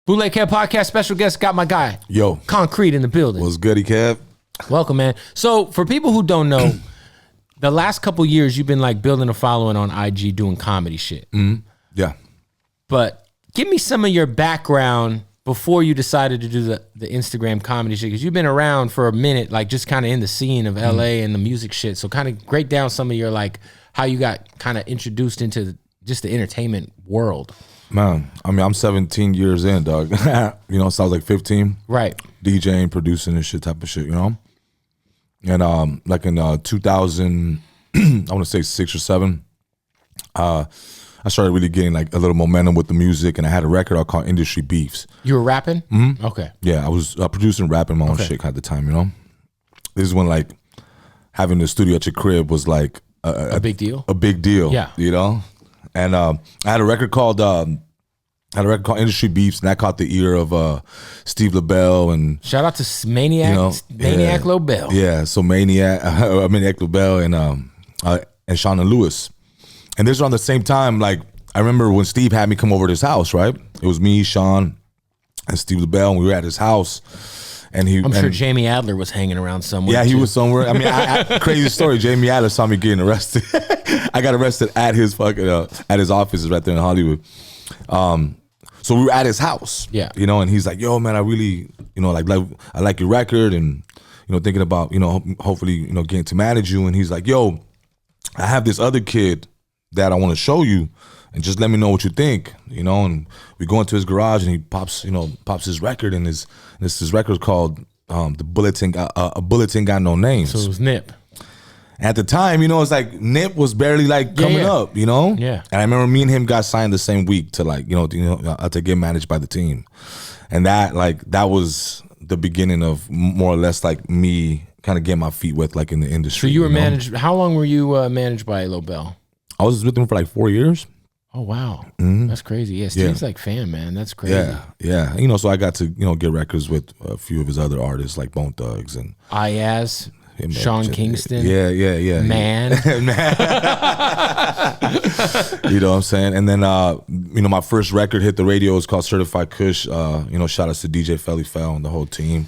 Bootleg Kev podcast special guest, got my guy. Yo. Concrete in the building. What's goody, Kev? Welcome, man. So for people who don't know, the last couple years you've been like building a following on IG doing comedy shit. Yeah. But give me some of your background before you decided to do the Instagram comedy shit, because you've been around for a minute, like just kind of in the scene of LA and the music shit. So kind of break down some of your like how you got kind of introduced into just the entertainment world. Man, I mean, I'm 17 years in, dog. You know, so I was like 15. Right. DJing, producing and shit type of shit, you know? And like in 2000, I want to say 6 or 7, I started really getting like a little momentum with the music, and I had a record out called Industry Beefs. You were rapping? Mm-hmm. Okay. Yeah, I was producing, rapping my own shit at the time, you know? This is when like having the studio at your crib was like a big deal? A big deal, yeah. You know? And I had a record called Industry Beefs, and that caught the ear of Steve LaBelle. And shout out to Maniac LaBelle. Yeah, so Maniac LaBelle and Sean and Lewis. And this was around the same time, like, I remember when Steve had me come over to his house, right? It was me, Sean, and Steve LaBelle, and we were at his house. And I'm sure Jamie Adler was hanging around somewhere. Yeah, he was somewhere. I mean, crazy story. Jamie Adler saw me getting arrested. I got arrested at his fucking at his offices right there in Hollywood. So we were at his house. Yeah, you know, and he's like, "Yo, man, I really, you know, I like your record, and you know, thinking about, you know, hopefully, you know, getting to manage you." And he's like, "Yo, I have this other kid that I want to show you, and just let me know what you think," you know. And we go into his garage, and he pops his record, and his record called "The Bulletin." A Bulletin Got No Name. So it was Nip. At the time, you know, it's like Nip was barely like coming up, you know. Yeah. And I remember me and him got signed the same week to like, to get managed by the team, and that was the beginning of more or less like me kind of getting my feet wet like in the industry. So you were managed. How long were you managed by LaBelle? I was with him for like 4 years. Oh wow, that's crazy. Yeah, Steve's like fan, man. That's crazy. Yeah. You know, so I got to, you know, get records with a few of his other artists like Bone Thugs and Ayaz, Sean Kingston. Yeah. Man. You know what I'm saying? And then, you know, my first record hit the radio. It's called Certified Kush. You know, shout out to DJ Felly Fell and the whole team.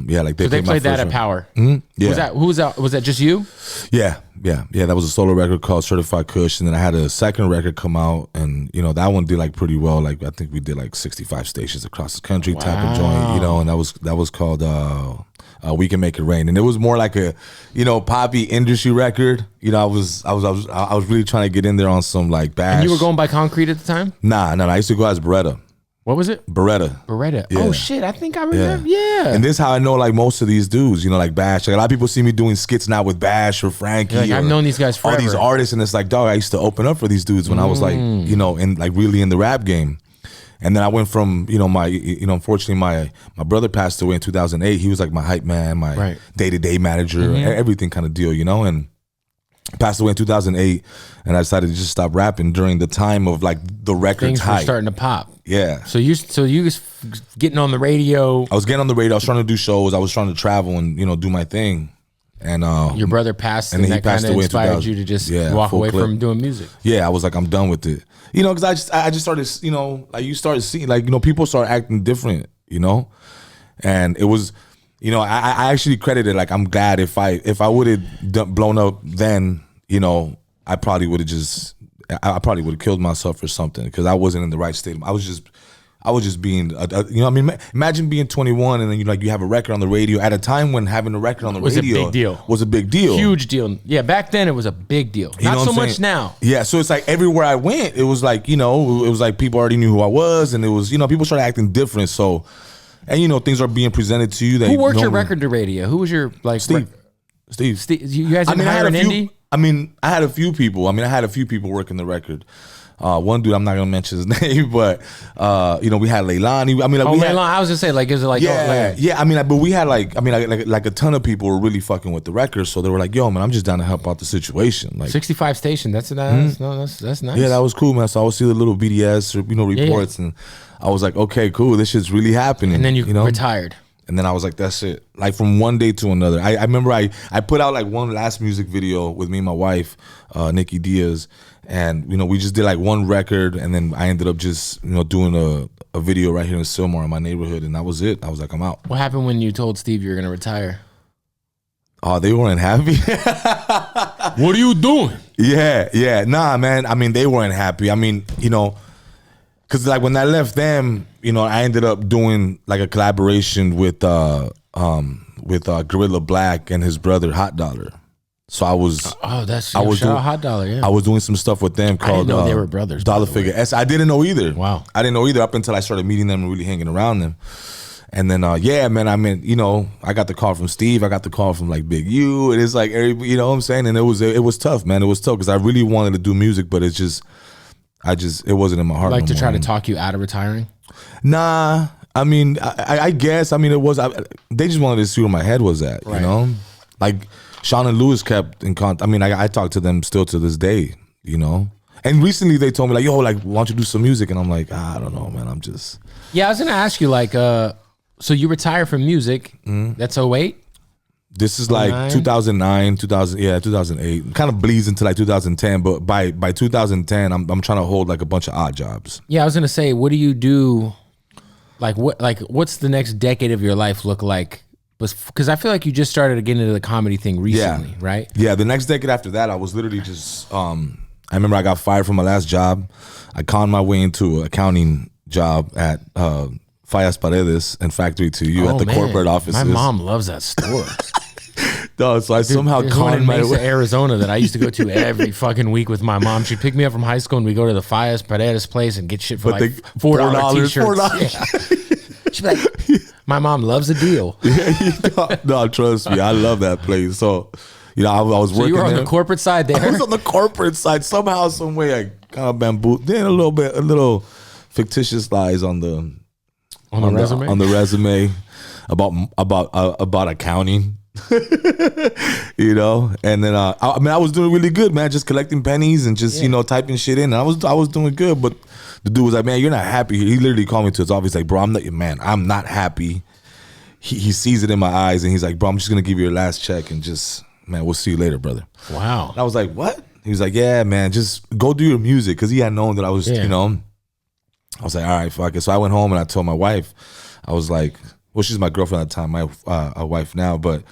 Yeah, like they played that at Power. Yeah. Who was that? Was that just you? Yeah. That was a solo record called Certified Kush, and then I had a second record come out, and you know that one did like pretty well. Like I think we did like 65 stations across the country type of joint, you know, and that was called We Can Make It Rain, and it was more like a, you know, poppy industry record. You know, I was really trying to get in there on some like bash. And you were going by Concrete at the time? Nah. I used to go as Beretta. What was it? Beretta. Yeah. Oh shit, I think I remember. Yeah. And this is how I know like most of these dudes, you know, like Bash. Like a lot of people see me doing skits now with Bash or Frankie. Like, I've known these guys forever. All these artists, and it's like, dog, I used to open up for these dudes when I was like, you know, in like really in the rap game. And then I went from, you know, unfortunately my brother passed away in 2008. He was like my hype man, my day-to-day manager, everything kind of deal, you know, and passed away in 2008, and I decided to just stop rapping during the time of like the records Things were starting to pop. Yeah. So you was getting on the radio. I was getting on the radio. I was trying to do shows. I was trying to travel and, you know, do my thing. And your brother passed, and that kind of inspired you to just walk away from doing music. Yeah, I was like, I'm done with it. You know, because I just started, you know, like you started seeing, like, you know, people start acting different, you know, and it was, you know, I actually credited, like, I'm glad if I would have blown up then, you know, I probably would have killed myself or something, because I wasn't in the right state. I was just being, you know, I mean, imagine being 21 and then you have a record on the radio at a time when having a record on the radio was a big deal. Huge deal. Yeah, back then it was a big deal. Not so much now. Yeah, so it's like everywhere I went, it was like, you know, it was like people already knew who I was, and it was, you know, people started acting different. So, and you know, things are being presented to you. Who worked your record to radio? Who was your like Steve? You guys didn't hire an indie? I mean, I had a few people. Working the record. One dude, I'm not gonna mention his name, but you know, we had Leilani. I mean, like, Leilani. I was gonna say, like, is it like, yeah. I mean, like, but we had like a ton of people were really fucking with the record, so they were like, "Yo, man, I'm just down to help out the situation." Like 65 station. That's nice. Yeah, that was cool, man. So I would see the little BDS or, you know, reports, and I was like, okay, cool, this shit's really happening. And then you know? retired. And then I was like, that's it. Like from one day to another. I remember I put out like one last music video with me and my wife, Nikki Diaz. And, you know, we just did like one record, and then I ended up just, you know, doing a video right here in Sylmar in my neighborhood, and that was it. I was like, I'm out. What happened when you told Steve you were gonna retire? Oh, they weren't happy. What are you doing? Yeah. Nah, man. I mean, they weren't happy. I mean, you know, because like when I left them, you know, I ended up doing like a collaboration with Gorilla Black and his brother Hot Dollar. So I was shout out Hot Dollar. Yeah, I was doing some stuff with them called I didn't know they were brothers. Dollar Figure S. I didn't know either. Wow, I didn't know either up until I started meeting them and really hanging around them. And then yeah, man. I mean, you know, I got the call from Steve. I got the call from like Big U. And it's like you know what I'm saying. And it was tough, man. It was tough because I really wanted to do music, but it wasn't in my heart. Like to try to talk you out of retiring? Nah. I mean, I guess. I mean, it was. They just wanted to see where my head was at. Right. You know, like Sean and Lewis kept in contact. I mean, I talk to them still to this day. You know, and recently they told me like, yo, like, why don't you do some music? And I'm like, I don't know, man. I'm just. Yeah, I was gonna ask you like, so you retired from music. That's 08? This is like 2009, 2008. Kind of bleeds into like 2010, but by 2010, I'm trying to hold like a bunch of odd jobs. Yeah, I was gonna say, what do you do? What's the next decade of your life look like? Because I feel like you just started getting into the comedy thing recently, right? Yeah, the next decade after that, I was literally just. I remember I got fired from my last job. I conned my way into an accounting job at Fallas Paredes and Factory 2U at the corporate offices. My mom loves that store. No, so I somehow There's conned one in my Mesa, way. Arizona that I used to go to every fucking week with my mom. She'd pick me up from high school and we go to the Fallas Paredes place and get shit for like $4 t-shirts. Yeah. She'd be like, my mom loves a deal. No, trust me, I love that place. So, you know, I was working. So you were on there. the corporate side there? I was on the corporate side. Somehow, some way, I kind of bamboozled. Then a little fictitious lies on the resume? On the resume about accounting. You know, and then I mean, I was doing really good, man. Just collecting pennies and just you know typing shit in. And I was doing good, but the dude was like, "Man, you're not happy." He literally called me to his office, like, "Bro, I'm not happy." He sees it in my eyes, and he's like, "Bro, I'm just gonna give you your last check and just, man, we'll see you later, brother." Wow. And I was like, "What?" He was like, "Yeah, man, just go do your music," because he had known that I was, you know. I was like, "All right, fuck it." So I went home and I told my wife, I was like, well, she's my girlfriend at the time, my wife now, but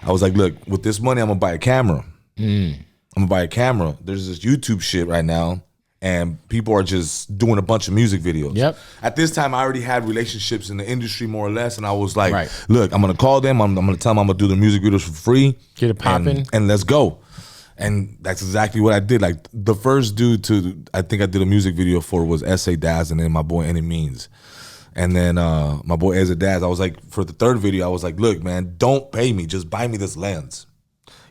I was like, look, with this money, I'm gonna buy a camera. I'm gonna buy a camera. There's this YouTube shit right now, and people are just doing a bunch of music videos. Yep. At this time, I already had relationships in the industry more or less, and I was like, look, I'm gonna call them. I'm gonna tell them I'm gonna do the music videos for free. Get it popping. And let's go. And that's exactly what I did. Like the first dude I think I did a music video for was S.A. Daz and then my boy Any Means. And then my boy S.A. Daz, I was like, for the third video, I was like, look, man, don't pay me. Just buy me this lens.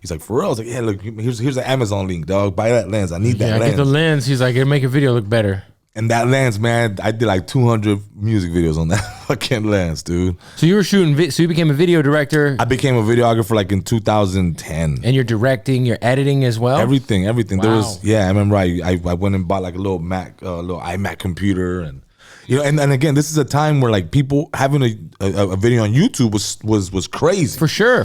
He's like, for real? I was like, yeah, look, here's the Amazon link, dog. Buy that lens. I need that lens. Get the lens. He's like, it'll make a video look better. And that lens, man, I did like 200 music videos on that fucking lens, dude. So you were shooting, so you became a video director. I became a videographer like in 2010. And you're directing, you're editing as well? Everything. Wow. There was, yeah, I remember I went and bought like a little iMac computer, and you know, and again, this is a time where like people having a video on YouTube was crazy. For sure.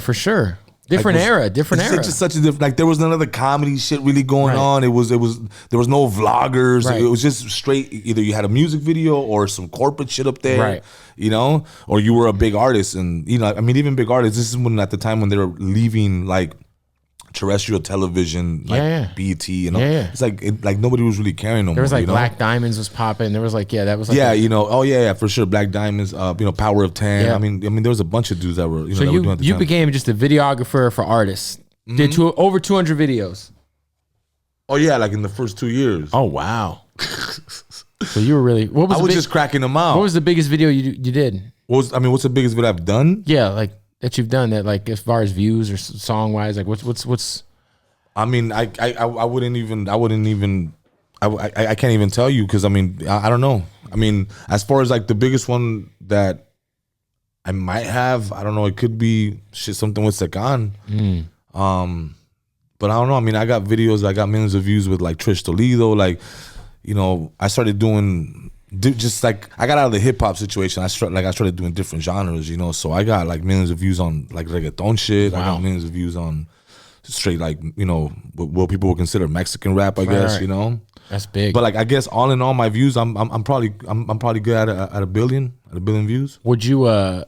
Different era. It's just such a different. Like there was none of the comedy shit really going on. There was no vloggers. Right. It was just straight. Either you had a music video or some corporate shit up there, right? You know, or you were a big artist, and you know, I mean, even big artists. This is when at the time when they were leaving like terrestrial television, like BET, you know, it's like nobody was really caring no more. There was like you know? Black Diamonds was popping. There was like that was like you know, for sure, Black Diamonds, you know, Power of 10. I mean, there was a bunch of dudes that were, so that were doing at the you time. became just a videographer for artists. Did over 200 videos. Oh yeah, like in the first 2 years. Oh wow. So you were really I was just cracking them out. What was the biggest video you did? What's the biggest video I've done? Yeah, like that you've done that, like as far as views or song wise, like what's I mean, I can't even tell you because I mean I don't know. I mean, as far as like the biggest one that I might have, I don't know. It could be something with Sekan. But I don't know. I mean, I got videos. I got millions of views with like Trish Toledo. Like, you know, I started doing just like I got out of the hip hop situation. I started doing different genres. You know, so I got like millions of views on like reggaeton shit. Wow. I got millions of views on straight like, you know, what people would consider Mexican rap, I guess, you know. That's big. But like, I guess all in all, my views, I'm probably good at a billion views. Would you? Are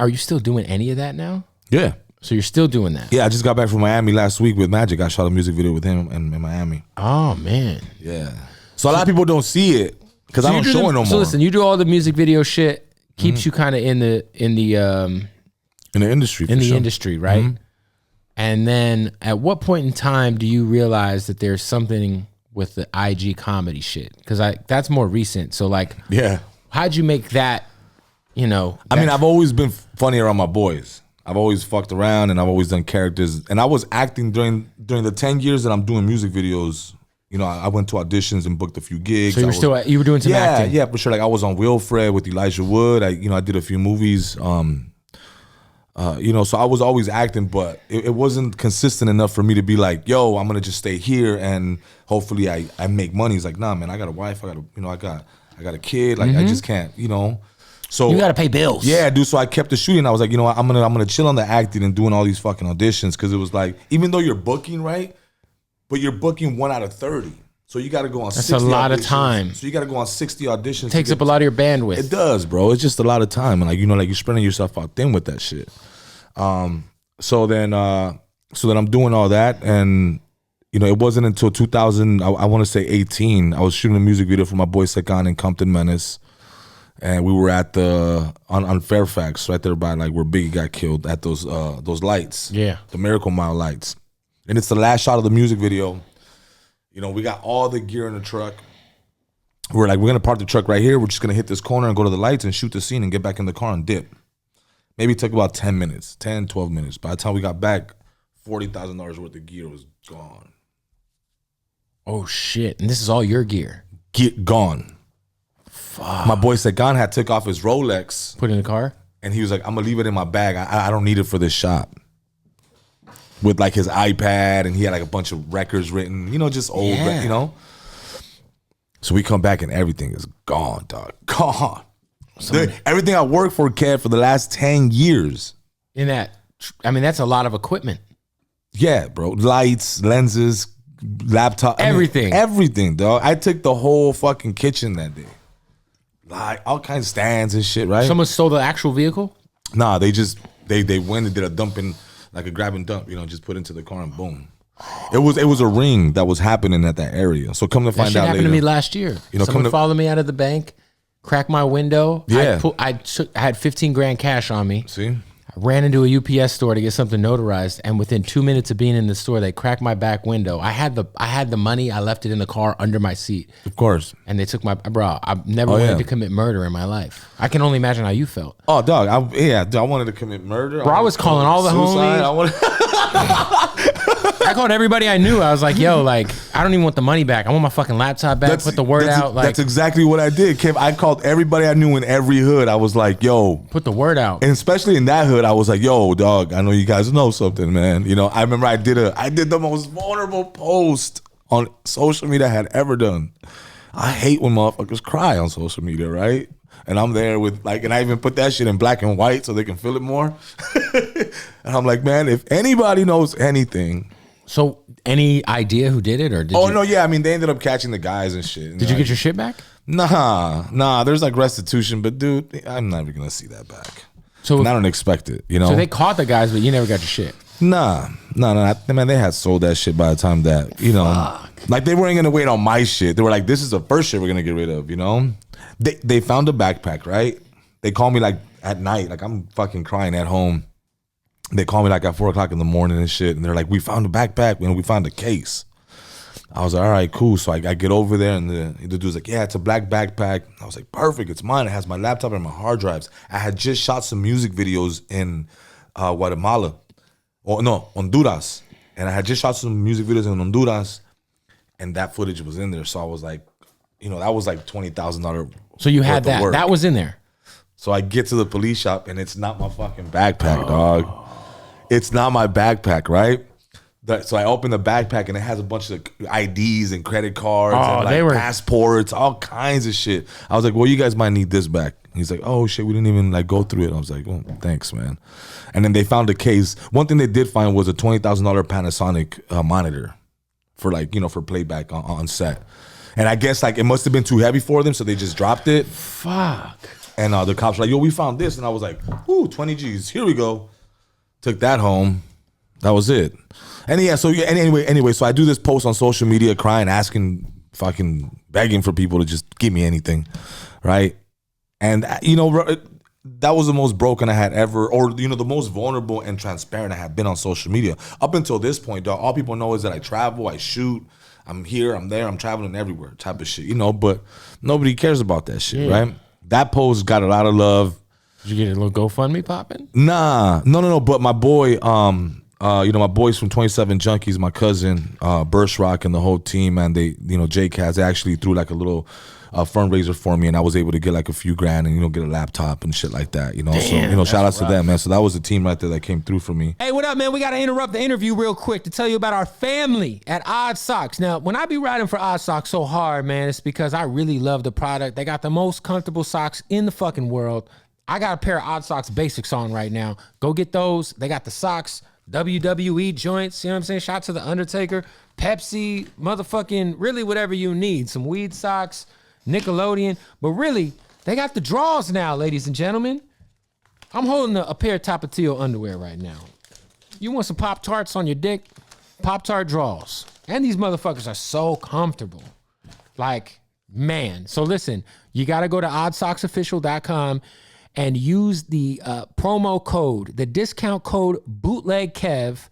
you still doing any of that now? Yeah. So you're still doing that? Yeah, I just got back from Miami last week with Magic. I shot a music video with him in Miami. Oh man. Yeah. So a lot of people don't see it because I don't show it no more. So listen, you do all the music video shit, keeps you kind of in the industry. Industry, right? And then at what point in time do you realize that there's something with the IG comedy shit? Because that's more recent. So like, yeah, how'd you make that? You know, I mean, I've always been funny around my boys. I've always fucked around and I've always done characters. And I was acting during the 10 years that I'm doing music videos. You know, I went to auditions and booked a few gigs. So you were doing some acting? Yeah, for sure. Like I was on Wilfred with Elijah Wood. I did a few movies. So I was always acting, but it wasn't consistent enough for me to be like, yo, I'm gonna just stay here and hopefully I make money. It's like, nah, man, I got a wife. I got a kid. Like I just can't, So you gotta pay bills. Yeah, dude. So I kept the shooting. I was like, you know what, I'm gonna chill on the acting and doing all these fucking auditions because it was like, even though you're booking, right? But you're booking 1 out of 30. So you gotta go on 60 That's a lot auditions. of time. So you gotta go on 60 auditions. Takes up a lot of your bandwidth. It does, bro. It's just a lot of time. And like, you're spreading yourself out thin with that shit. So then I'm doing all that, and it wasn't until 2000, I want to say 18, I was shooting a music video for my boy Sekan in Compton Menace. And we were at on Fairfax, right there by like where Biggie got killed, at those lights. Yeah. The Miracle Mile lights. And it's the last shot of the music video. We got all the gear in the truck. We're like, we're gonna park the truck right here. We're just gonna hit this corner and go to the lights and shoot the scene and get back in the car and dip. Maybe it took about 10 minutes, 10, 12 minutes. By the time we got back, $40,000 worth of gear was gone. Oh shit. And this is all your gear. Gone. Fuck. My boy Segan had took off his Rolex. Put it in the car? And he was like, I'm gonna leave it in my bag. I don't need it for this shot. With like his iPad, and he had like a bunch of records written, just old, So we come back and everything is gone, dog. Gone. Everything I worked for, Kev, for the last 10 years. That's a lot of equipment. Yeah, bro. Lights, lenses, laptop. Everything, dog. I took the whole fucking kitchen that day. Like all kinds of stands and shit, right? Someone stole the actual vehicle? Nah, they went and did a dumping, like a grab and dump, just put into the car and boom. It was a ring that was happening at that area. So come to find out later. That happened to me last year. Someone followed me out of the bank, cracked my window. Yeah. I had 15 grand cash on me. See? I ran into a UPS store to get something notarized, and within 2 minutes of being in the store, they cracked my back window. I had the money. I left it in the car under my seat. Of course. And they took bro. I've never wanted to commit murder in my life. I can only imagine how you felt. Oh, dog. I wanted to commit murder. Bro, I was calling all the homies. I called everybody I knew. I was like, yo, like, I don't even want the money back. I want my fucking laptop back. Put the word out. That's exactly what I did, Kev. I called everybody I knew in every hood. I was like, yo. Put the word out. And especially in that hood, I was like, yo, dog, I know you guys know something, man. I remember I did the most vulnerable post on social media I had ever done. I hate when motherfuckers cry on social media, right? And I'm there with and I even put that shit in black and white so they can feel it more. And I'm like, man, if anybody knows anything. So any idea who did it or did no, yeah. I mean, they ended up catching the guys and shit. Did you get your shit back? Nah. There's like restitution, but dude, I'm never going to see that back. So I don't expect it, So they caught the guys, but you never got your shit. Nah. Man, they had sold that shit by the time that, like they weren't going to wait on my shit. They were like, this is the first shit we're going to get rid of, They found a backpack, right? They called me like at night, like I'm fucking crying at home. They call me like at 4 o'clock in the morning and shit. And they're like, we found a backpack and we found a case. I was like, all right, cool. So I get over there and the dude's like, yeah, it's a black backpack. I was like, perfect. It's mine. It has my laptop and my hard drives. I had just shot some music videos in Guatemala. Oh, no, Honduras. And I had just shot some music videos in Honduras. And that footage was in there. So I was like, that was like $20,000. So you had that. That was in there. So I get to the police shop and it's not my fucking backpack, dog. It's not my backpack, right? So I open the backpack and it has a bunch of IDs and credit cards and passports, all kinds of shit. I was like, well, you guys might need this back. He's like, oh shit, we didn't even go through it. I was like, oh, thanks, man. And then they found a case. One thing they did find was a $20,000 Panasonic monitor for like, you know, for playback on set. And I guess like it must have been too heavy for them, so they just dropped it. Fuck. And the cops were like, yo, we found this. And I was like, ooh, 20 G's. Here we go. Took that home. That was it. And yeah, so anyway, so I do this post on social media crying, asking, fucking begging for people to just give me anything, right? And, you know, that was the most broken I had ever, or, you know, the most vulnerable and transparent I had been on social media. Up until this point, dog, all people know is that I travel, I shoot, I'm here, I'm there, I'm traveling everywhere type of shit, you know, but nobody cares about that shit, right? That post got a lot of love. Did you get a little GoFundMe popping? Nah, no. But my boy, you know, my boys from 27 Junkies, my cousin, Burst Rock, and the whole team, man, they, you know, J-Cats, they actually threw like a little fundraiser for me, and I was able to get like a few grand and, you know, get a laptop and shit like that, you know. Damn, so, you know, shout outs to them, man. So that was the team right there that came through for me. Hey, what up, man? We got to interrupt the interview real quick to tell you about our family at Odd Socks. Now, when I be riding for Odd Socks so hard, man, it's because I really love the product. They got the most comfortable socks in the fucking world. I got a pair of Odd Socks Basics on right now. Go get those. They got the socks, WWE joints, you know what I'm saying? Shout out to The Undertaker, Pepsi, motherfucking, really whatever you need. Some weed socks, Nickelodeon, but really, they got the draws now, ladies and gentlemen. I'm holding a pair of Tapatio underwear right now. You want some Pop-Tarts on your dick? Pop-Tart draws. And these motherfuckers are so comfortable. Like, man. So listen, you got to go to oddsocksofficial.com and use the promo code, the discount code BOOTLEGKEV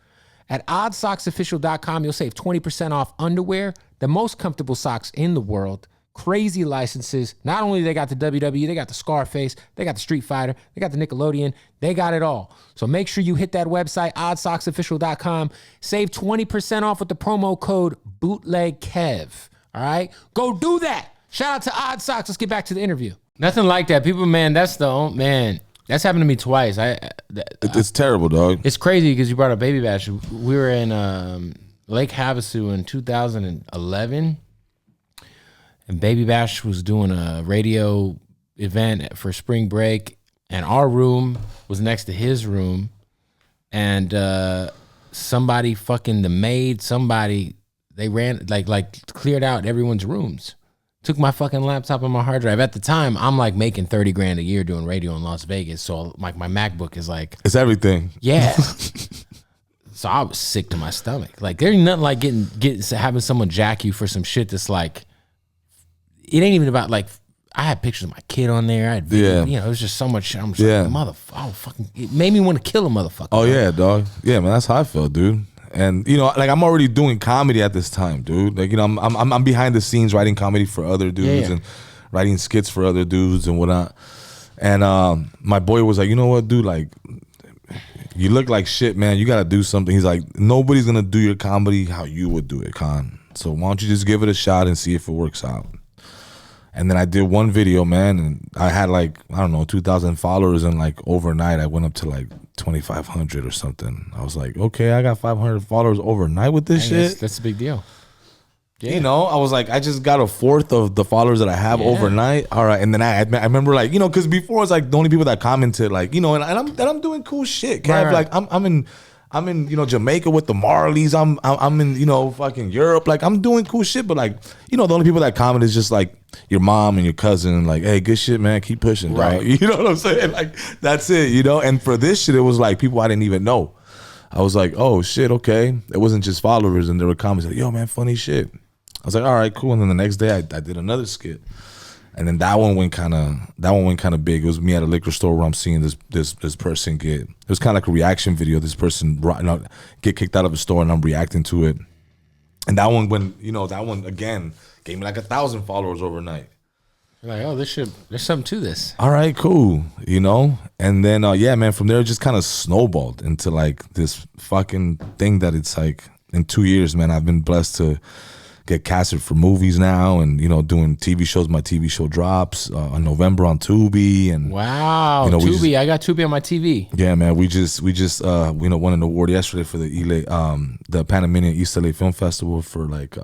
at oddsocksofficial.com. You'll save 20% off underwear, the most comfortable socks in the world. Crazy licenses. Not only they got the WWE, they got the Scarface, they got the Street Fighter, they got the Nickelodeon, they got it all. So make sure you hit that website, oddsocksofficial.com. Save 20% off with the promo code BOOTLEGKEV. All right? Go do that. Shout out to Odd Socks. Let's get back to the interview. Nothing like that. People, man, that's happened to me twice. It's terrible, dog. It's crazy because you brought up Baby Bash. We were in Lake Havasu in 2011. And Baby Bash was doing a radio event for spring break, and our room was next to his room, and somebody fucking the maid, they ran like cleared out everyone's rooms, took my fucking laptop and my hard drive. At the time, I'm like making 30 grand a year doing radio in Las Vegas, so like my MacBook is like it's everything. Yeah. So I was sick to my stomach. Like there's nothing like having someone jack you for some shit that's like. It ain't even about like I had pictures of my kid on there. I had video, you know, it was just so much shit. I'm just like, motherfucker, fucking. It made me want to kill a motherfucker. Oh yeah, dog. Yeah, man, that's how I felt, dude. And you know, like I'm already doing comedy at this time, dude. Like you know, I'm behind the scenes writing comedy for other dudes and writing skits for other dudes and whatnot. And my boy was like, you know what, dude, like. You look like shit, man. You got to do something. He's like, nobody's going to do your comedy how you would do it, Khan. So why don't you just give it a shot and see if it works out? And then I did one video, man, and I had like, I don't know, 2,000 followers, and like overnight I went up to like 2,500 or something. I was like, okay, I got 500 followers overnight with this shit. That's a big deal. Yeah. You know, I was like, I just got a fourth of the followers that I have overnight. All right, and then I remember like, you know, because before it's like the only people that commented like, you know, and I'm doing cool shit. Right. Like I'm in you know Jamaica with the Marleys. I'm in you know fucking Europe. Like I'm doing cool shit, but like you know the only people that comment is just like your mom and your cousin. Like hey, good shit, man. Keep pushing, right? Dog. You know what I'm saying? Like that's it. You know. And for this shit, it was like people I didn't even know. I was like, oh shit, okay. It wasn't just followers, and there were comments like, yo, man, funny shit. I was like, all right, cool. And then the next day, I did another skit. And then that one went kind of big. It was me at a liquor store where I'm seeing this person get. It was kind of like a reaction video. This person get kicked out of a store, and I'm reacting to it. And that one again gave me like 1,000 followers overnight. You're like, oh, there's something to this. All right, cool. You know, and then yeah, man, from there it just kind of snowballed into like this fucking thing that it's like in 2 years, man, I've been blessed to get casted for movies now, and you know, doing TV shows. My TV show drops in November on Tubi, and wow, you know, Tubi. I got Tubi on my TV. Yeah, man, we just you know won an award yesterday for the Panamanian East LA Film Festival for like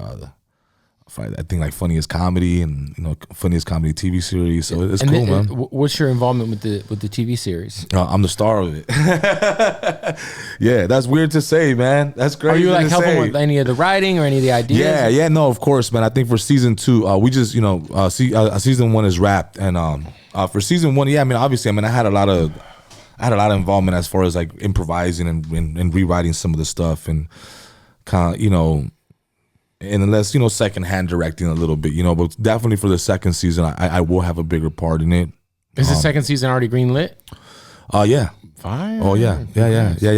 I think like funniest comedy and funniest comedy TV series. So it's cool, man. What's your involvement with the TV series? I'm the star of it. Yeah, that's weird to say, man. That's crazy. Are you like helping with any of the writing or any of the ideas? Yeah, no, of course, man. I think for season 2, we just season 1 is wrapped, and for season 1, yeah, I mean, obviously, I had a lot of involvement as far as like improvising and rewriting some of the stuff, and kind of, and unless secondhand directing a little bit, but definitely for the second season, I will have a bigger part in it. Is the second season already greenlit? Yeah. Fire. Oh yeah.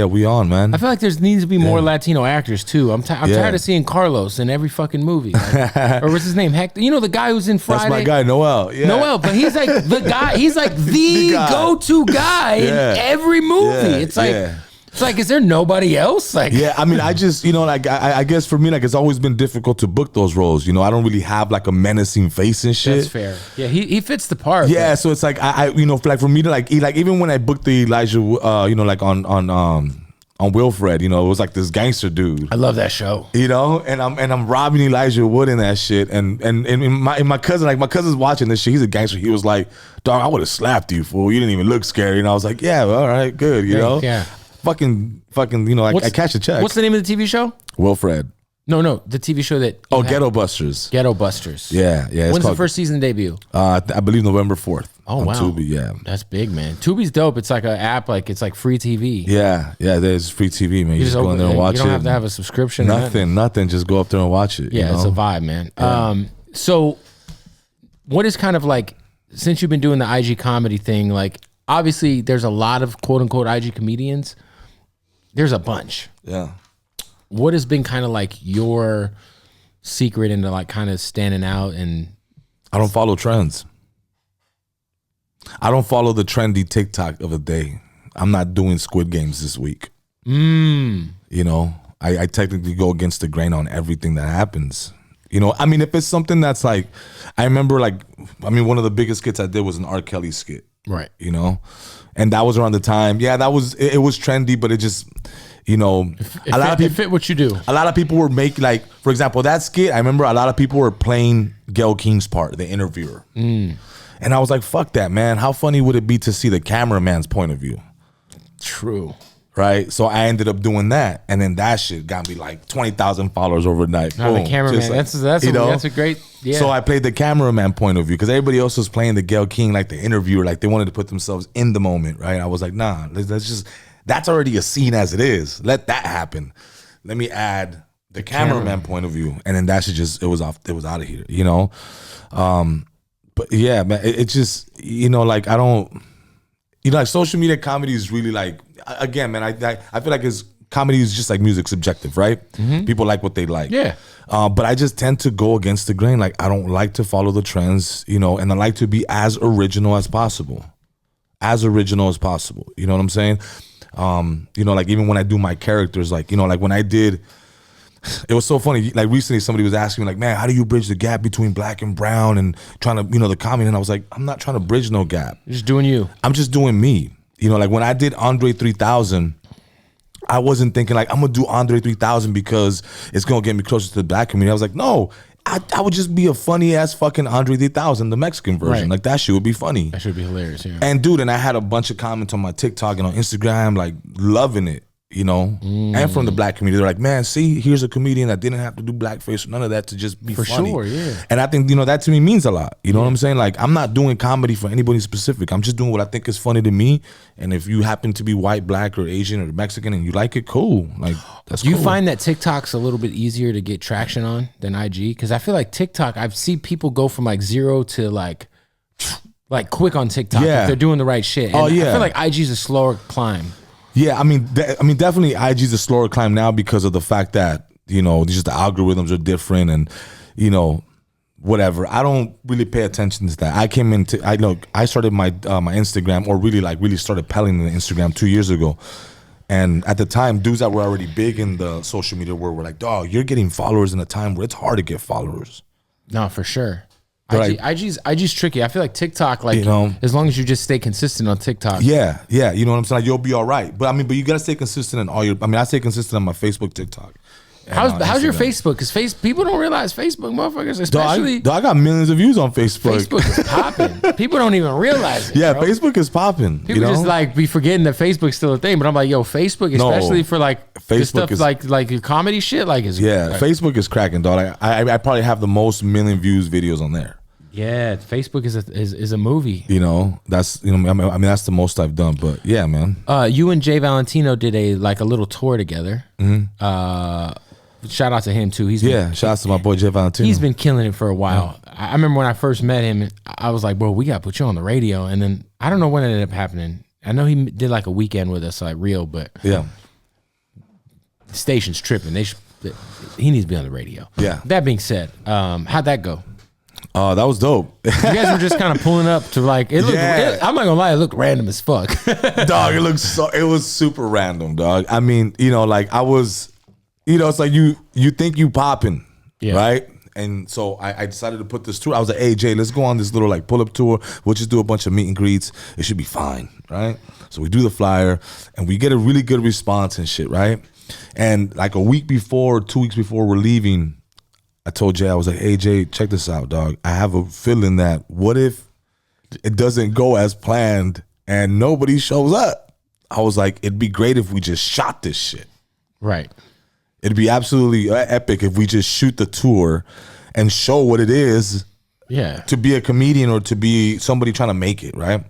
We on, man. I feel like there needs to be more Latino actors too. I'm tired of seeing Carlos in every fucking movie. Like, or what's his name? Hector. The guy who's in Friday. That's my guy, Noel. Yeah. Noel, but he's like the guy. He's like the go-to guy in every movie. Yeah. It's like. It's like, is there nobody else? Like, yeah, I mean, I just, like, I guess for me, like, it's always been difficult to book those roles. I don't really have like a menacing face and shit. That's fair. Yeah, he fits the part. Yeah, but. so it's like like for me to like even when I booked the Elijah, like on Wilfred, it was like this gangster dude. I love that show. And I'm robbing Elijah Wood in that shit, and my cousin, like my cousin's watching this shit. He's a gangster. He was like, "Dog, I would have slapped you, fool. You didn't even look scary." And I was like, "Yeah, well, all right, good." Yeah. Fucking, I catch a check. What's the name of the TV show? Wilfred. No, the TV show that. Ghetto Busters. Ghetto Busters. Yeah. When's the first season debut? I believe November 4th. Oh, on wow. Tubi, yeah. That's big, man. Tubi's dope. It's like an app, like it's like free TV. Yeah, there's free TV, man. You just go in there and watch it. You don't have to have a subscription. Nothing. Just go up there and watch it. Yeah, it's a vibe, man. Yeah. So what is kind of like, since you've been doing the IG comedy thing, like obviously there's a lot of quote unquote IG comedians. There's a bunch. Yeah. What has been kind of like your secret into like kind of standing out? And I don't follow trends. I don't follow the trendy TikTok of the day. I'm not doing Squid Games this week. I technically go against the grain on everything that happens. I mean, if it's something that's like, I remember one of the biggest skits I did was an R. Kelly skit. Right. And that was around the time. Yeah, it was trendy, but it just, a lot of people fit what you do. A lot of people were making, like, for example, that skit, I remember a lot of people were playing Gayle King's part, the interviewer. And I was like, fuck that, man. How funny would it be to see the cameraman's point of view? True. Right? So I ended up doing that. And then that shit got me like 20,000 followers overnight. No, the cameraman, like, that's a great, yeah. So I played the cameraman point of view because everybody else was playing the Gayle King, like the interviewer, like they wanted to put themselves in the moment, right? I was like, nah, let's just, that's already a scene as it is. Let that happen. Let me add the cameraman point of view. And then that shit just, it was out of here, But yeah, man, it just, like I don't, like social media comedy is really like, again, man, I feel like comedy is just like music, subjective, right? People like what they like. Yeah. But I just tend to go against the grain. Like I don't like to follow the trends, and I like to be as original as possible. As original as possible. You know what I'm saying? Like even when I do my characters, like, like when I did, it was so funny. Like recently somebody was asking me like, man, how do you bridge the gap between black and brown and trying to, the comedy? And I was like, I'm not trying to bridge no gap. You're just doing you. I'm just doing me. Like when I did Andre 3000, I wasn't thinking like, I'm going to do Andre 3000 because it's going to get me closer to the black community. I was like, no, I would just be a funny ass fucking Andre 3000, the Mexican version. Right. Like that shit would be funny. That should be hilarious, yeah. And dude, I had a bunch of comments on my TikTok and on Instagram, like loving it. And from the black community, they're like, man, see, here's a comedian that didn't have to do blackface or none of that to just be funny. For sure, yeah. And I think, that to me means a lot. You know what I'm saying? Like, I'm not doing comedy for anybody specific. I'm just doing what I think is funny to me. And if you happen to be white, black, or Asian, or Mexican, and you like it, cool. Like, that's cool. Do you find that TikTok's a little bit easier to get traction on than IG? Because I feel like TikTok, I've seen people go from like 0 to like quick on TikTok if they're doing the right shit. And I feel like IG's a slower climb. Yeah, I mean, definitely IG's a slower climb now because of the fact that, just the algorithms are different and, whatever. I don't really pay attention to that. I started my my Instagram, or really started pelling in Instagram 2 years ago. And at the time, dudes that were already big in the social media world were like, dog, you're getting followers in a time where it's hard to get followers. No, for sure. IG's tricky. I feel like TikTok, like, as long as you just stay consistent on TikTok. Yeah. You know what I'm saying? Like, you'll be all right. But you got to stay consistent in all your, I stay consistent on my Facebook, TikTok, How's your Facebook? Because people don't realize Facebook, motherfuckers, especially. Dog, I got millions of views on Facebook. Facebook is popping. People don't even realize it. Yeah, bro. Facebook is popping. People just like be forgetting that Facebook's still a thing. But I'm like, yo, Facebook, especially for like Facebook stuff like your comedy shit, like is Facebook is cracking, dog. I probably have the most million views videos on there. Yeah, Facebook is a movie. You know, that's I mean that's the most I've done. But yeah, man. You and Jay Valentino did a little tour together. Shout out to him too. Shout out to my boy Jay Valentino. He's been killing it for a while. I remember when I first met him, I was like, bro, we got to put you on the radio. And then I don't know when it ended up happening. I know he did like a weekend with us, like real, but yeah, the station's tripping. He needs to be on the radio. Yeah. That being said, how'd that go? That was dope. You guys were just kind of pulling up to like it looked. I'm not gonna lie, it looked random as fuck. Dog, it was super random, dog. I mean, like I was, it's like you think you popping, right? And so I decided to put this tour. I was like, hey Jay, let's go on this little like pull-up tour. We'll just do a bunch of meet and greets. It should be fine, right? So we do the flyer and we get a really good response and shit, right? And like a week before, 2 weeks before we're leaving, I told Jay, I was like, hey Jay, check this out, dog. I have a feeling that what if it doesn't go as planned and nobody shows up? I was like, it'd be great if we just shot this shit. Right. It'd be absolutely epic if we just shoot the tour and show what it is to be a comedian or to be somebody trying to make it, right?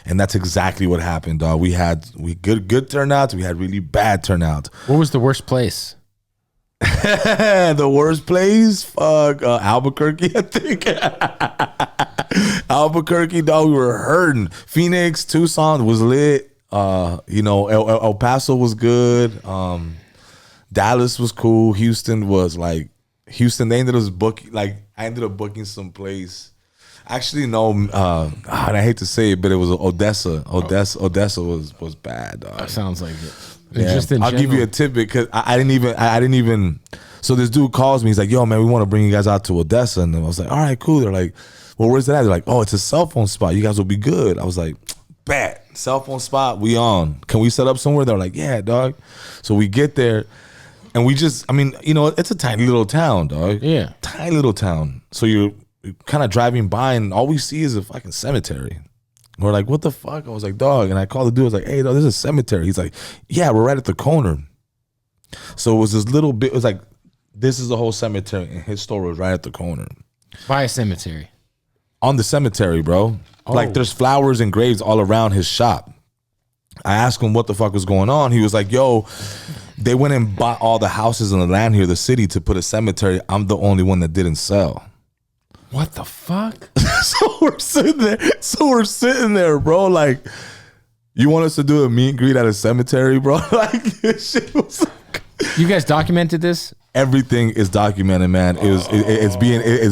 And that's exactly what happened, dog. We had good turnouts. We had really bad turnouts. What was the worst place? The worst place? Fuck, Albuquerque, I think. Albuquerque, dog, we were hurting. Phoenix, Tucson was lit. El Paso was good. Dallas was cool. Houston, they ended up booking, like, I ended up booking some place. Actually, no, and I hate to say it, but it was Odessa. Odessa was bad, dog. That sounds like it. Yeah. I'll give you a tidbit because I didn't even. So this dude calls me. He's like, "Yo, man, we want to bring you guys out to Odessa." And I was like, "All right, cool." They're like, "Well, where's that?" They're like, "Oh, it's a cell phone spot. You guys will be good." I was like, "Bet, cell phone spot. We on. Can we set up somewhere?" They're like, "Yeah, dog." So we get there, and we just, it's a tiny little town, dog. Yeah, tiny little town. So you're kind of driving by, and all we see is a fucking cemetery. We're like, what the fuck? I was like, dog. And I called the dude. I was like, hey, dog, there's a cemetery. He's like, yeah, we're right at the corner. So it was this little bit. It was like, this is the whole cemetery, and his store was right at the corner. By a cemetery? On the cemetery, bro. Oh. Like, there's flowers and graves all around his shop. I asked him what the fuck was going on. He was like, yo, they went and bought all the houses in the land here, the city, to put a cemetery. I'm the only one that didn't sell. What the fuck? So we're sitting there, bro. Like, you want us to do a meet and greet at a cemetery, bro? Like, this shit was. You guys documented this? Everything is documented, man. It's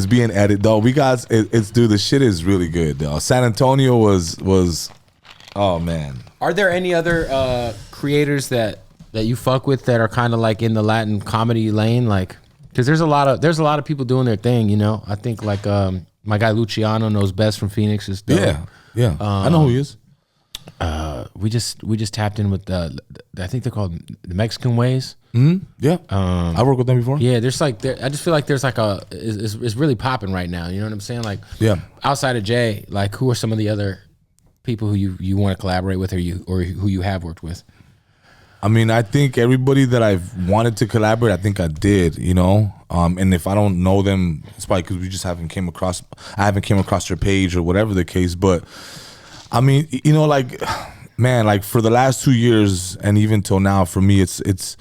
being edited, dog. Dude. The shit is really good, dog. San Antonio was. Oh man. Are there any other creators that you fuck with that are kind of like in the Latin comedy lane, like? Because there's a lot of people doing their thing, I think like my guy Luciano knows best from Phoenix is dope. Yeah. I know who he is. We just tapped in with I think they're called the Mexican Ways. Mm-hmm. Yeah. I worked with them before. Yeah, there's like I just feel like there's like it's really popping right now. You know what I'm saying? Like, yeah. Outside of Jay, like who are some of the other people who you want to collaborate with or who you have worked with? I mean, I think everybody that I've wanted to collaborate, I think I did, and if I don't know them, it's probably because we just haven't came across their page or whatever the case. But I mean, like, man, like for the last 2 years and even till now, for me, it's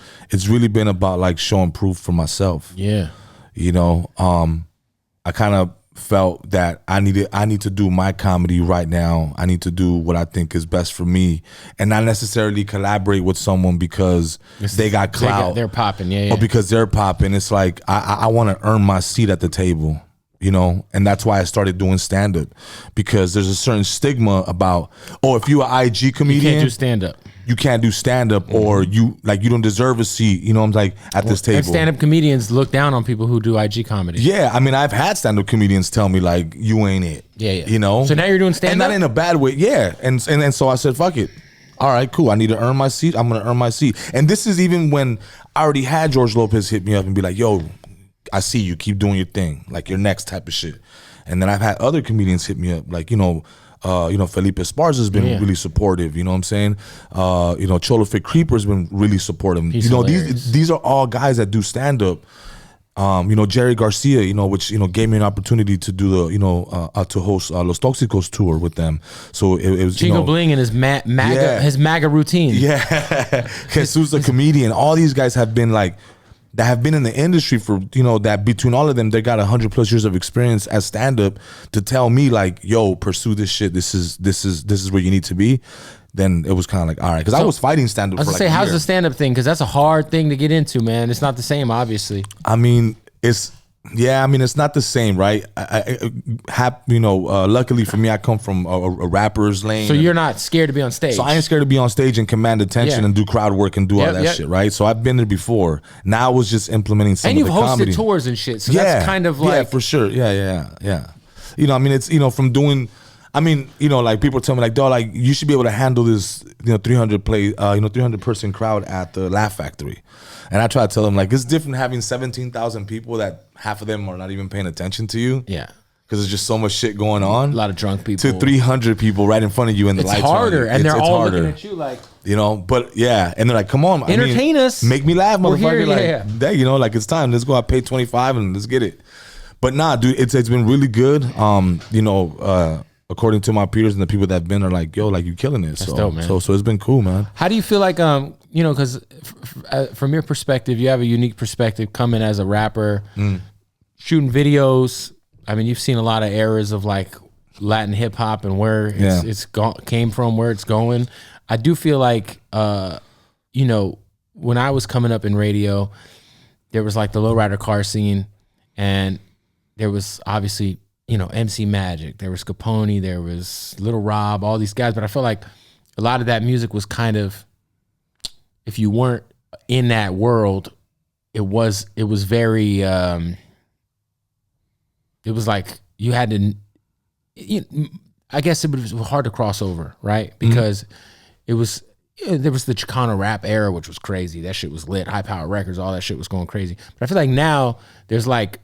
really been about like showing proof for myself. Yeah. I kind of felt that I need to do my comedy right now. I need to do what I think is best for me, and not necessarily collaborate with someone because they got clout. They're popping, yeah. Or because they're popping. It's like I want to earn my seat at the table, and that's why I started doing stand up, because there's a certain stigma about, if you're an IG comedian, you can't do stand up. You can't do stand up, or you don't deserve a seat. I'm like at this table. And stand up comedians look down on people who do IG comedy. Yeah, I mean, I've had stand up comedians tell me like, you ain't it. Yeah. So now you're doing stand up, and not in a bad way. Yeah, and so I said, fuck it. all right, cool. I need to earn my seat. I'm gonna earn my seat. And this is even when I already had George Lopez hit me up and be like, yo, I see you, keep doing your thing, like your next type of shit. And then I've had other comedians hit me up, like, Felipe Esparza has been really supportive, you know what I'm saying? Cholo Fit Creeper has been really supportive. He's hilarious. These are all guys that do stand up. Jerry Garcia, which gave me an opportunity to do the to host Los Toxicos tour with them. So it was Chico Bling and his MAGA routine. Yeah, Jesus the comedian. All these guys have been like that have been in the industry for that between all of them they got 100+ years of experience as stand up to tell me like, yo, pursue this shit. This is where you need to be. Then it was kind of like, all right, because I was fighting stand-up for like a year. How's the stand-up thing? Because that's a hard thing to get into, man. It's not the same, obviously. I mean, it's not the same, right? Luckily for me, I come from a rapper's lane. So you're not scared to be on stage. So I ain't scared to be on stage and command attention and do crowd work and do all that shit, right? So I've been there before. Now I was just implementing some of the comedy. And you've hosted tours and shit, so that's kind of like... Yeah, for sure. Yeah. It's, from doing... like people tell me like, dog, like you should be able to handle this, 300 person crowd at the Laugh Factory. And I try to tell them like, it's different having 17,000 people that half of them are not even paying attention to you. Yeah. Because there's just so much shit going on. A lot of drunk people. To 300 people right in front of you and the lights on. It's harder. And they're all looking at you like. But yeah. And they're like, come on. Entertain us. Make me laugh, motherfucker. Here, like it's time. Let's go out, pay 25 and let's get it. But nah, dude, it's been really good. According to my peers and the people that have been are like, yo, like you killing it. That's dope, man. So it's been cool, man. How do you feel like, because from your perspective, you have a unique perspective coming as a rapper, shooting videos. I mean, you've seen a lot of eras of like Latin hip hop and where came from, where it's going. I do feel like, when I was coming up in radio, there was like the lowrider car scene, and there was obviously MC Magic, there was Capone, there was Little Rob, all these guys. But I feel like a lot of that music was kind of, if you weren't in that world, it was very, it was like you had to, I guess it was hard to cross over, right? Because it was, there was the Chicano rap era, which was crazy. That shit was lit. High Power Records, all that shit was going crazy. But I feel like now there's like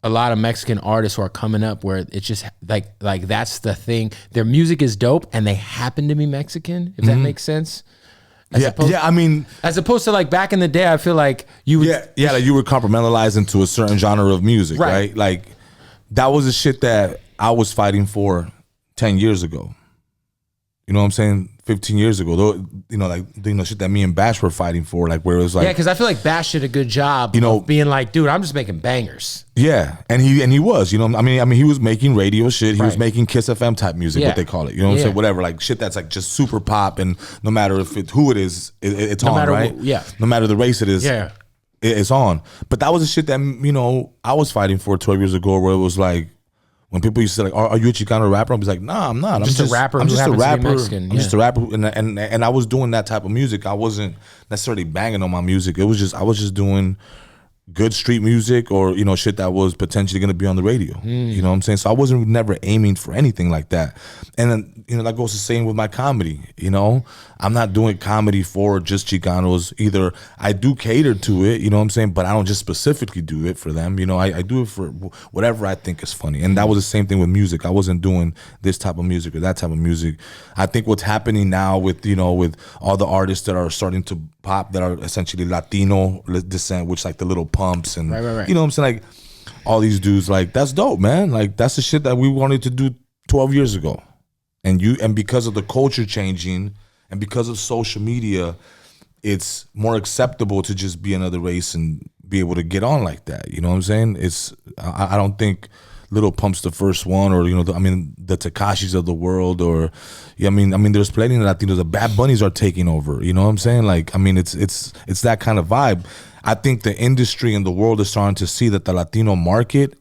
a lot of Mexican artists who are coming up where it's just like that's the thing. Their music is dope and they happen to be Mexican, if that makes sense. As opposed to like back in the day, I feel like you would like you were compartmentalized into a certain genre of music, right? Like that was the shit that I was fighting for 10 years ago. You know what I'm saying? 15 years ago, though, shit that me and Bash were fighting for, like where it was like, because I feel like Bash did a good job, of being like, dude, I'm just making bangers. Yeah, and he was, he was making radio shit. He was making Kiss FM type music, what they call it. You know what I'm saying? Whatever, like shit that's like just super pop, and no matter who it is, it's on, right? No matter the race it is, it's on. But that was the shit that I was fighting for 12 years ago, where it was like, when people used to say like, are you a Chicano rapper? I was like, nah, I'm not. I'm just a rapper. I'm just a rapper. I'm just a rapper, and I was doing that type of music. I wasn't necessarily banging on my music. I was just doing good street music, or shit that was potentially going to be on the radio. You know what I'm saying? So I wasn't never aiming for anything like that. And then that goes the same with my comedy. I'm not doing comedy for just Chicanos either. I do cater to it, you know what I'm saying, but I don't just specifically do it for them. I do it for whatever I think is funny. And that was the same thing with music. I wasn't doing this type of music or that type of music. I think what's happening now with with all the artists that are starting to pop that are essentially Latino descent, which like the Little Pumps and right. You know what I'm saying, like all these dudes, like that's dope, man. Like that's the shit that we wanted to do 12 years ago. And because of the culture changing and because of social media, it's more acceptable to just be another race and be able to get on like that. You know what I'm saying? I don't think Little Pump's the first one, or the Tekashis of the world, or there's plenty of Latinos. The Bad Bunnies are taking over. You know what I'm saying? Like it's that kind of vibe. I think the industry and the world is starting to see that the Latino market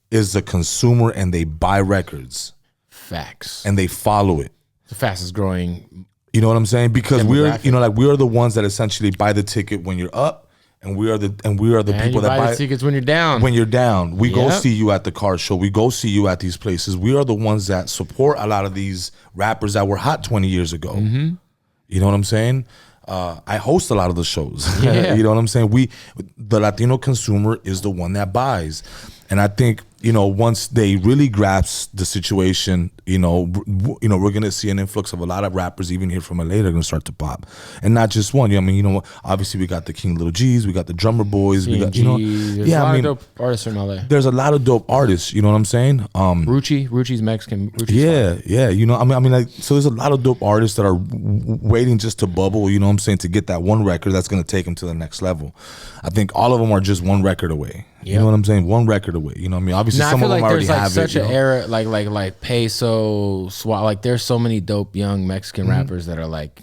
is the consumer, and they buy records. Facts. And they follow it. The fastest growing. You know what I'm saying? Because we are the ones that essentially buy the ticket when you're up. And we are the people that buy the tickets when you're down. When you're down, we go see you at the car show. We go see you at these places. We are the ones that support a lot of these rappers that were hot 20 years ago. You know what I'm saying? I host a lot of the shows. Yeah. You know what I'm saying? The Latino consumer is the one that buys. And I think, once they really grasp the situation, we're going to see an influx of a lot of rappers, even here from LA, they're going to start to pop. And not just one. Obviously we got the King Little G's, we got the Drummer Boys, we got, There's a lot of dope artists from LA. There's a lot of dope artists, you know what I'm saying? Ruchi's Mexican. Ruchi's so there's a lot of dope artists that are waiting just to bubble, you know what I'm saying, to get that one record that's going to take them to the next level. I think all of them are just one record away. You know what I'm saying? One record away. You know what I mean? Obviously, some of them already have it. I feel like there's such an era, like Peso, Swat. Like there's so many dope young Mexican rappers that are like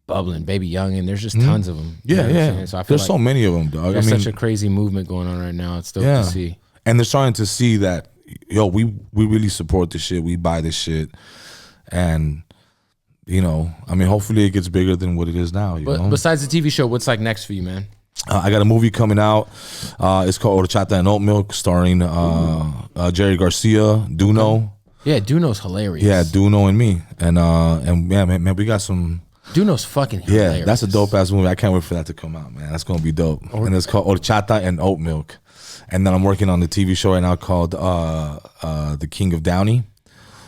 bubbling, Baby Young, and there's just tons of them. Yeah. So I feel there's so many of them, dog. There's such a crazy movement going on right now. It's dope to see. And they're starting to see that, we really support this shit. We buy this shit, and hopefully it gets bigger than what it is now. But besides the TV show, what's like next for you, man? I got a movie coming out. It's called Horchata and Oat Milk, starring Jerry Garcia, Duno. Yeah, Duno's hilarious. Yeah, Duno and me, and yeah, man, we got some. Duno's fucking hilarious. Yeah, that's a dope ass movie. I can't wait for that to come out, man. That's gonna be dope. And it's called Horchata and Oat Milk. And then I'm working on the TV show right now called The King of Downey.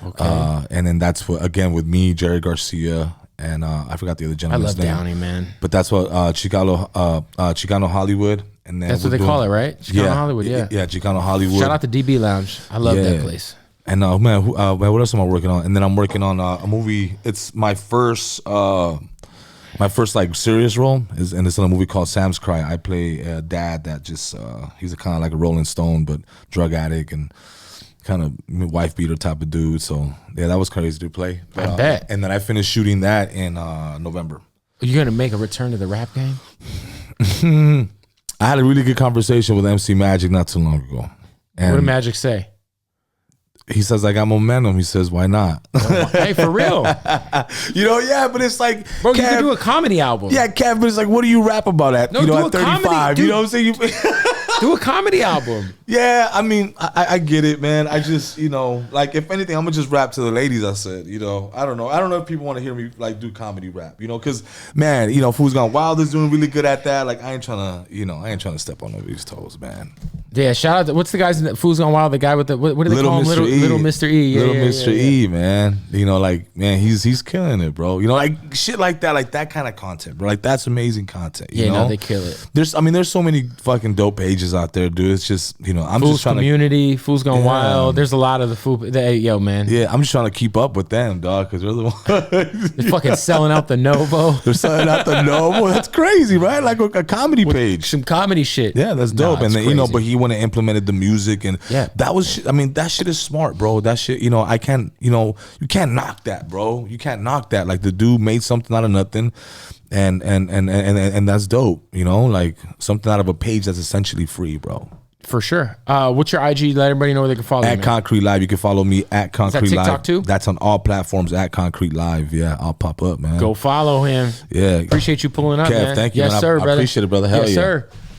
Okay. And then that's with me, Jerry Garcia. And I forgot the other gentleman's name. I love Downey, man. But that's what Chicano Hollywood, and then that's what they call it, right? Chicano Hollywood, yeah. Yeah, Chicano Hollywood. Shout out to DB Lounge. I love that place. And man, what else am I working on? And then I'm working on a movie. It's my first like serious role, and it's in a movie called Sam's Cry. I play a dad that just he's a kind of like a Rolling Stone, but drug addict and kind of wife beater type of dude. So yeah, that was crazy to play. I bet. And then I finished shooting that in November. Are you gonna make a return to the rap game? I had a really good conversation with MC Magic not too long ago. And what did Magic say? He says, I got momentum. He says, why not? Hey, for real. Yeah, but it's like, bro, you could do a comedy album. Yeah, Kev, but it's like, what do you rap about at, at 35? Comedy, you know what I'm saying? Do a comedy album. Yeah, I mean, I get it, man. I just, like, if anything, I'm gonna just rap to the ladies. I said, I don't know. I don't know if people want to hear me like do comedy rap, because, man, Fool's Gone Wild is doing really good at that. Like, I ain't trying to step on nobody's toes, man. Yeah, shout out to, what's the guy's in Fool's Gone Wild? The guy with the what do they call him? Little Mr. E. Yeah, Little Mr. E, man. Man, he's killing it, bro. Like shit like that kind of content, bro. Like that's amazing content. You know? No, they kill it. There's so many fucking dope pages out there, dude. It's just I'm Fool's just trying Community, Fool's Gone Wild. There's a lot of the fool. Yo, man. Yeah, I'm just trying to keep up with them, dog, because they're the ones. They're fucking selling out the Novo. They're selling out the Novo. That's crazy, right? Like a comedy page, some comedy shit. Yeah, that's dope. And then crazy. but he went and implemented the music, and that was. That shit is smart, bro. That shit, I can't. You can't knock that, bro. You can't knock that. Like the dude made something out of nothing, and that's dope. Like something out of a page that's essentially free, bro. For sure. What's your IG? Let everybody know where they can follow you. At Concrete Live. You can follow me at Concrete Live. Is that TikTok too? That's on all platforms at Concrete Live. Yeah, I'll pop up, man. Go follow him. Yeah. Appreciate you pulling up, Kev, man. thank you. Yes, man. sir, brother. I appreciate it, brother. Hell yes, yeah. sir.